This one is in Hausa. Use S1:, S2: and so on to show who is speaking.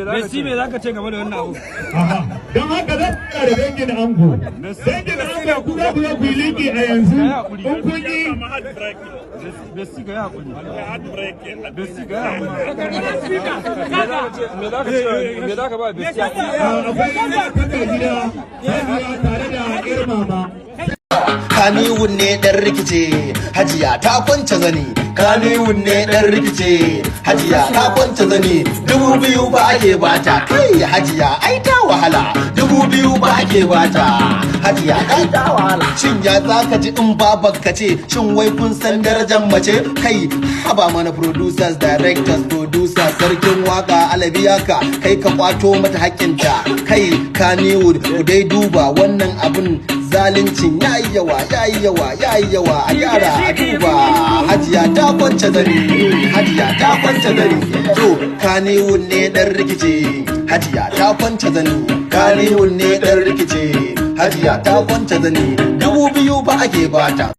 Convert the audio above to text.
S1: Messi me zaka ce game da wannan abu?
S2: Don haka zan fara da dangin ango. Dangin ango ku za ku yi liki a yanzu. In kun yi
S1: Messi ga hakuri. Messi ga hakuri. Me zaka ba Messi?
S2: akwai kakar gida tare da ƴar mama.
S3: Kaniwun ne dan rikice, Hajiya ta kwance zani. Kaniwun ne dan rikice, Hajiya ta kwance zani. 2000 ba ake bata, kai Hajiya ai ta wahala. 2000 ba ake bata, Hajiya ai ta wahala. Shin ya zaka ji in babanka ce, shin wai kun san darajar mace? Kai haba mana producers, directors, producers, sarkin waka alabiyaka, kai ka kwato mata haƙƙinta. Kai Kaniwood ku dai duba wannan abun zalincin yayi yawa a gyara a duba. Hajiya ta kwance zani, Hajiya ta kwance zani. To Kaniwood ne dan rikice, Hajiya ta kwance zani. Kaniwood ne dan rikice, Hajiya ta kwance zani. 2000 ba ake bata.